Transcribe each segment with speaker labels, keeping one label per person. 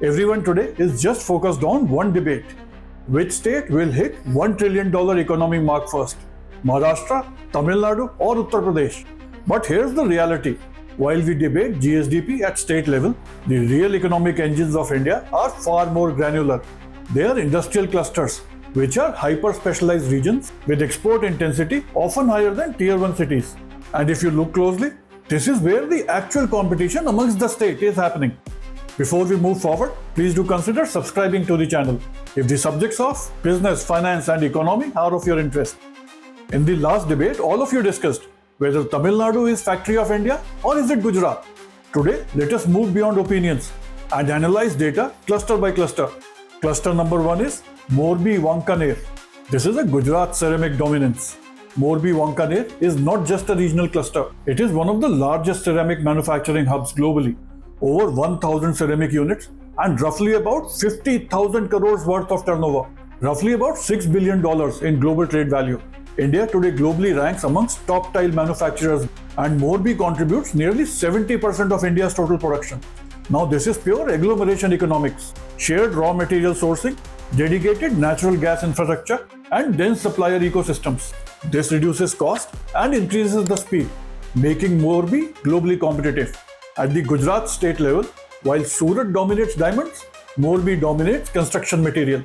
Speaker 1: Everyone today is just focused on one debate. Which state will hit $1 trillion economic mark first? Maharashtra, Tamil Nadu or Uttar Pradesh? But here's the reality. While we debate GSDP at state level, the real economic engines of India are far more granular. They are industrial clusters, which are hyper-specialized regions with export intensity often higher than Tier 1 cities. And if you look closely, this is where the actual competition amongst the state is happening. Before we move forward, please do consider subscribing to the channel if the subjects of business, finance and economy are of your interest. In the last debate, all of you discussed whether Tamil Nadu is factory of India or is it Gujarat. Today, let us move beyond opinions and analyze data cluster by cluster. Cluster number 1 is Morbi-Wankaner. This is a Gujarat ceramic dominance. Morbi-Wankaner is not just a regional cluster. It is one of the largest ceramic manufacturing hubs globally. Over 1,000 ceramic units and roughly about 50,000 crores worth of turnover. Roughly about $6 billion in global trade value. India today globally ranks amongst top tile manufacturers and Morbi contributes nearly 70% of India's total production. Now this is pure agglomeration economics. Shared raw material sourcing, dedicated natural gas infrastructure and dense supplier ecosystems. This reduces cost and increases the speed, making Morbi globally competitive. At the Gujarat state level, while Surat dominates diamonds, Morbi dominates construction material.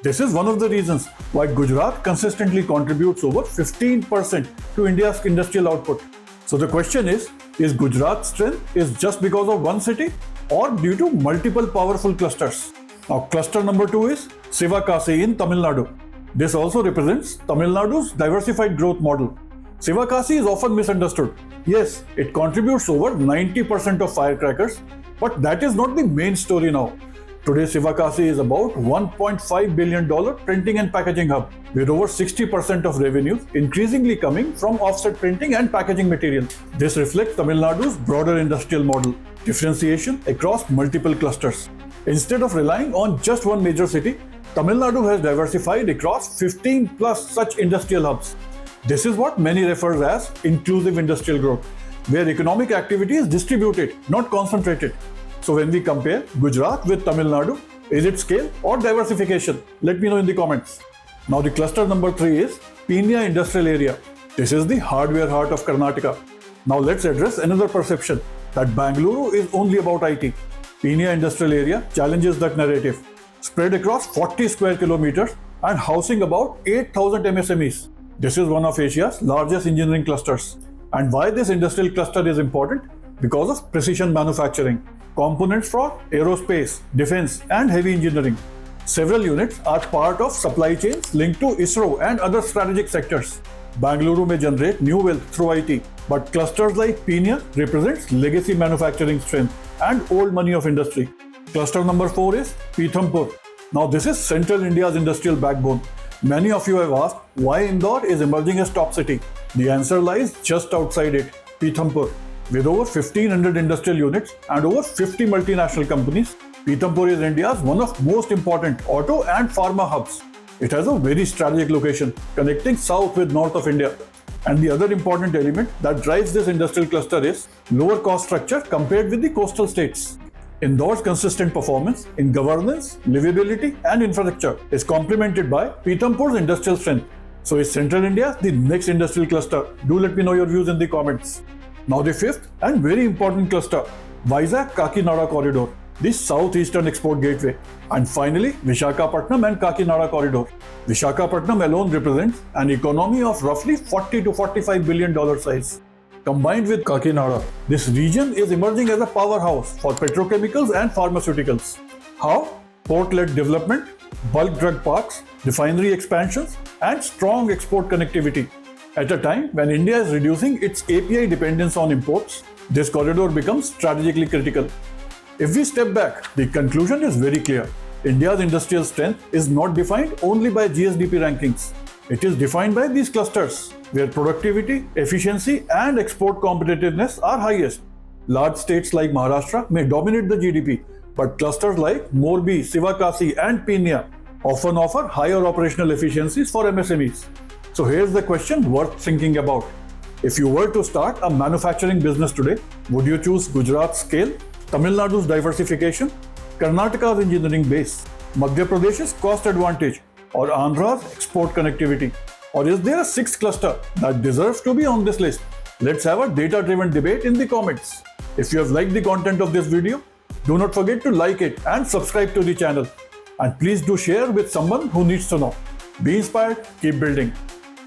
Speaker 1: This is one of the reasons why Gujarat consistently contributes over 15% to India's industrial output. So the question is Gujarat's strength is just because of one city or due to multiple powerful clusters? Now cluster number 2 is Sivakasi in Tamil Nadu. This also represents Tamil Nadu's diversified growth model. Sivakasi is often misunderstood. Yes, it contributes over 90% of firecrackers, but that is not the main story now. Today, Sivakasi is about $1.5 billion printing and packaging hub, with over 60% of revenues increasingly coming from offset printing and packaging material. This reflects Tamil Nadu's broader industrial model, differentiation across multiple clusters. Instead of relying on just one major city, Tamil Nadu has diversified across 15 plus such industrial hubs. This is what many refer as inclusive industrial growth, where economic activity is distributed, not concentrated. So when we compare Gujarat with Tamil Nadu, is it scale or diversification? Let me know in the comments. Now the cluster number 3 is Peenya industrial area. This is the hardware heart of Karnataka. Now let's address another perception that Bengaluru is only about IT. Peenya industrial area challenges that narrative. Spread across 40 square kilometers and housing about 8,000 MSMEs. This is one of Asia's largest engineering clusters. And why this industrial cluster is important? Because of precision manufacturing. Components for aerospace, defense and heavy engineering. Several units are part of supply chains linked to ISRO and other strategic sectors. Bengaluru may generate new wealth through IT, but clusters like Peenya represents legacy manufacturing strength and old money of industry. Cluster number 4 is Pithampur. Now this is central India's industrial backbone. Many of you have asked why Indore is emerging as top city. The answer lies just outside it, Pithampur. With over 1,500 industrial units and over 50 multinational companies, Pithampur is India's one of most important auto and pharma hubs. It has a very strategic location, connecting south with north of India. And the other important element that drives this industrial cluster is lower cost structure compared with the coastal states. Indore's consistent performance in governance, livability and infrastructure is complemented by Pithampur's industrial strength. So is Central India the next industrial cluster? Do let me know your views in the comments. Now the fifth and very important cluster, Vizag-Kakinada corridor, the southeastern export gateway. And finally, Visakhapatnam and Kakinada corridor. Visakhapatnam alone represents an economy of roughly $40 to $45 billion size. Combined with Kakinada, this region is emerging as a powerhouse for petrochemicals and pharmaceuticals. How? Port-led development, bulk drug parks, refinery expansions, and strong export connectivity. At a time when India is reducing its API dependence on imports, this corridor becomes strategically critical. If we step back, the conclusion is very clear. India's industrial strength is not defined only by GSDP rankings. It is defined by these clusters, where productivity, efficiency, and export competitiveness are highest. Large states like Maharashtra may dominate the GDP, but clusters like Morbi, Sivakasi, and Peenya often offer higher operational efficiencies for MSMEs. So here's the question worth thinking about. If you were to start a manufacturing business today, would you choose Gujarat's scale, Tamil Nadu's diversification, Karnataka's engineering base, Madhya Pradesh's cost advantage, or Andhra's export connectivity? Or is there a sixth cluster that deserves to be on this list? Let's have a data-driven debate in the comments. If you have liked the content of this video, do not forget to like it and subscribe to the channel. And please do share with someone who needs to know. Be inspired, keep building.